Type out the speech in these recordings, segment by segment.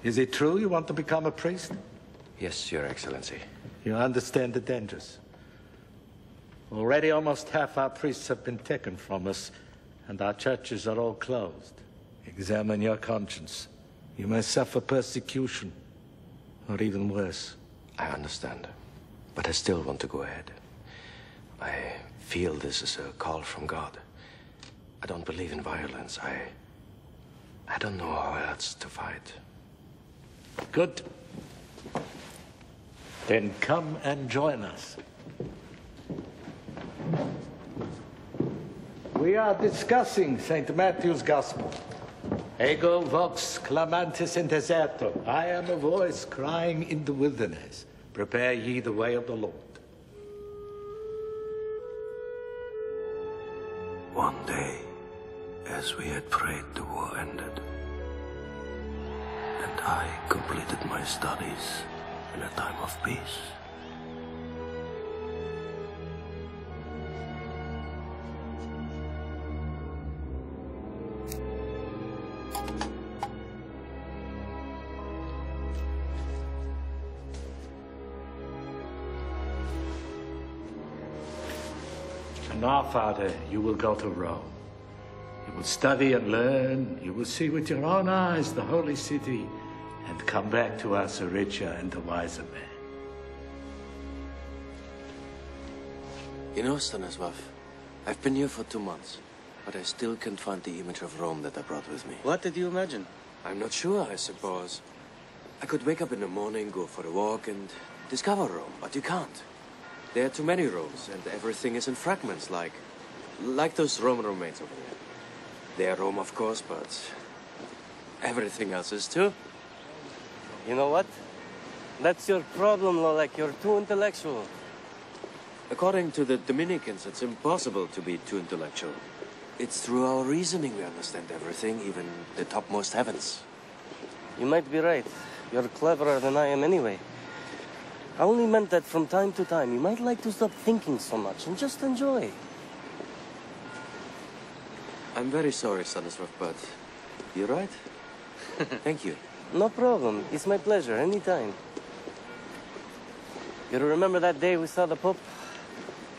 Is it true you want to become a priest? Yes, Your Excellency. You understand the dangers. Already almost half our priests have been taken from us, and our churches are all closed. Examine your conscience. You may suffer persecution, or even worse. I understand, but I still want to go ahead. I feel this is a call from God. I don't believe in violence. I don't know how else to fight. Good. Then come and join us. We are discussing St. Matthew's Gospel. Ego vox clamantis in deserto. I am a voice crying in the wilderness. Prepare ye the way of the Lord. One day, as we had prayed, the war ended. And I completed my studies in a time of peace. Now, Father, you will go to Rome. You will study and learn. You will see with your own eyes the holy city and come back to us a richer and a wiser man. You know, Stanislav, I've been here for 2 months, but I still can't find the image of Rome that I brought with me. What did you imagine? I'm not sure, I suppose. I could wake up in the morning, go for a walk, and discover Rome, but you can't. There are too many Romes, and everything is in fragments, like those Roman remains over there. They are Rome, of course, but everything else is too. You know what? That's your problem, Lolek. You're too intellectual. According to the Dominicans, it's impossible to be too intellectual. It's through our reasoning we understand everything, even the topmost heavens. You might be right. You're cleverer than I am anyway. I only meant that from time to time, you might like to stop thinking so much and just enjoy. I'm very sorry, Stanislav, but you're right. Thank you. No problem. It's my pleasure, anytime. You remember that day we saw the Pope?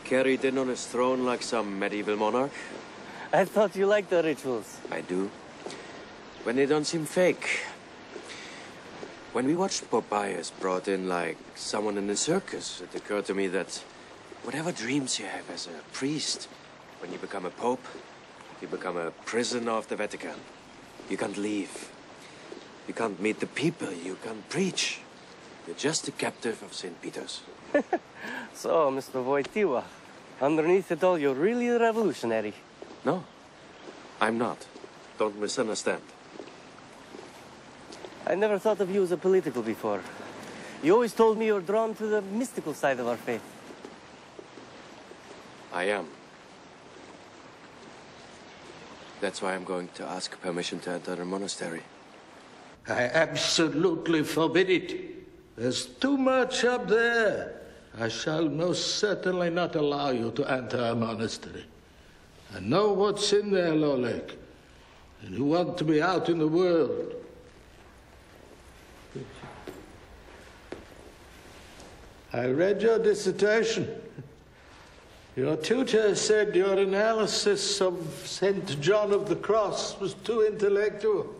Carried in on his throne like some medieval monarch? I thought you liked the rituals. I do. When they don't seem fake. When we watched Pope Pius brought in like someone in a circus, it occurred to me that whatever dreams you have as a priest, when you become a pope, you become a prisoner of the Vatican. You can't leave. You can't meet the people. You can't preach. You're just a captive of St. Peter's. So, Mr. Wojtyła, underneath it all, you're really a revolutionary. No, I'm not. Don't misunderstand. I never thought of you as a political before. You always told me you're drawn to the mystical side of our faith. I am. That's why I'm going to ask permission to enter the monastery. I absolutely forbid it. There's too much up there. I shall most certainly not allow you to enter a monastery. I know what's in there, Lolek, and you want to be out in the world. I read your dissertation. Your tutor said your analysis of St. John of the Cross was too intellectual.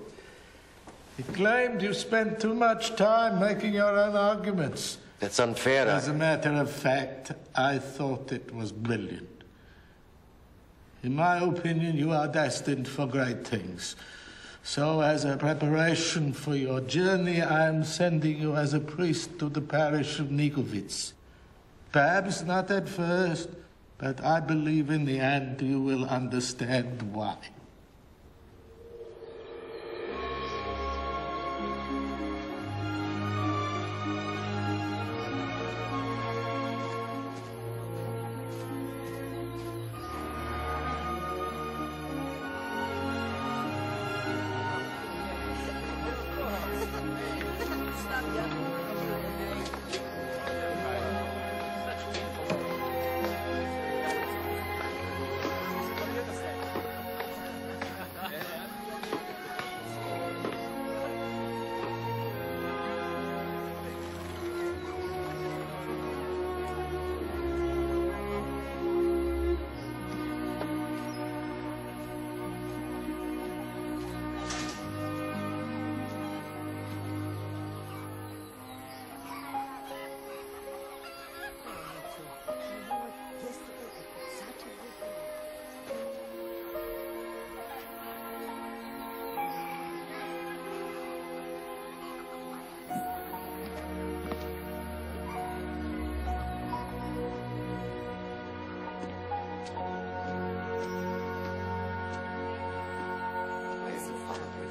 He claimed you spent too much time making your own arguments. That's unfair. As a matter of fact, I thought it was brilliant. In my opinion, you are destined for great things. So, as a preparation for your journey, I am sending you as a priest to the parish of Nikovitz. Perhaps not at first, but I believe in the end you will understand why.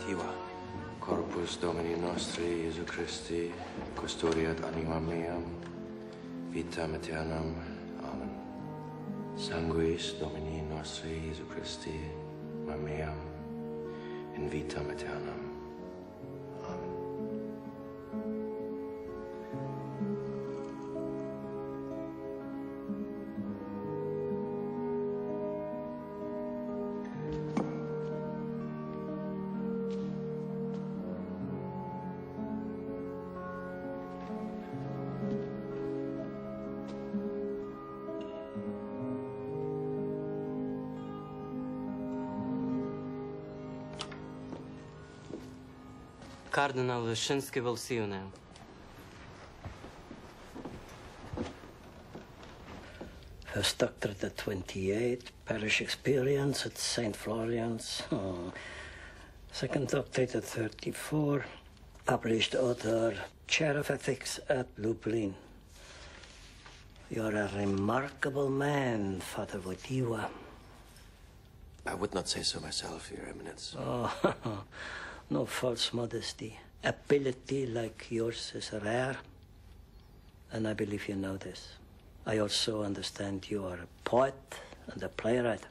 Wojtyła. Corpus Domini nostri Jesu Christi, custodiat anima meam, vitam aeternam. Amen. Sanguis Domini nostri Jesu Christi, meam, in vitam aeternam. Amen. Cardinal Wyszynski will see you now. First doctorate at 28, parish experience at St. Florian's. Second doctorate at 34, published author, chair of ethics at Lublin. You're a remarkable man, Father Wojtyła. I would not say so myself, Your Eminence. Oh, no false modesty. Ability like yours is rare, and I believe you know this. I also understand you are a poet and a playwright.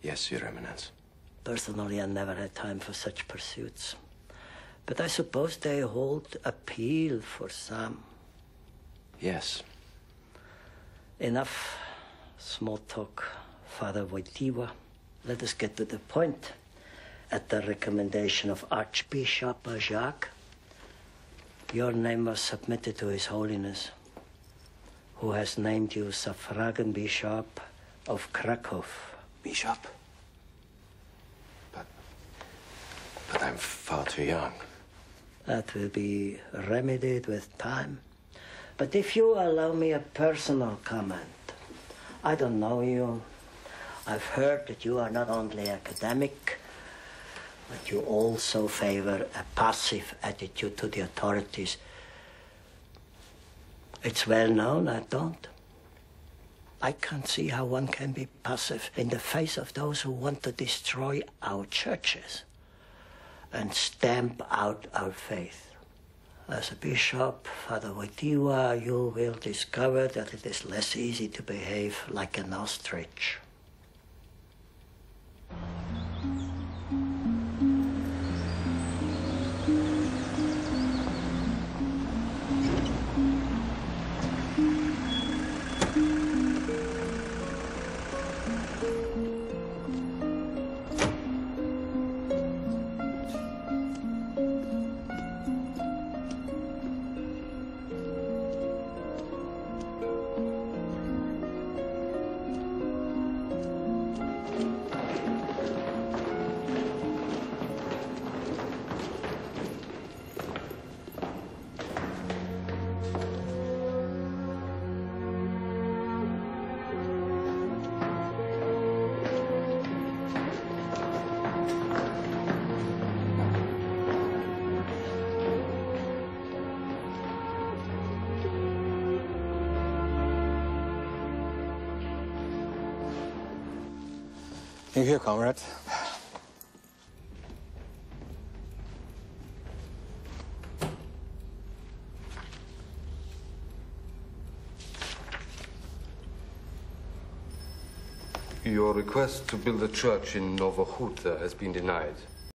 Yes, Your Eminence. Personally, I never had time for such pursuits. But I suppose they hold appeal for some. Yes. Enough small talk, Father Wojtyła. Let us get to the point. At the recommendation of Archbishop Jacques, your name was submitted to His Holiness, who has named you Suffragan Bishop of Krakow. Bishop? But I'm far too young. That will be remedied with time. But if you allow me a personal comment, I don't know you. I've heard that you are not only academic, but you also favor a passive attitude to the authorities. It's well known, I don't. I can't see how one can be passive in the face of those who want to destroy our churches and stamp out our faith. As a bishop, Father Wojtyła, you will discover that it is less easy to behave like an ostrich. You here, comrade? Your request to build a church in Nowa Huta has been denied.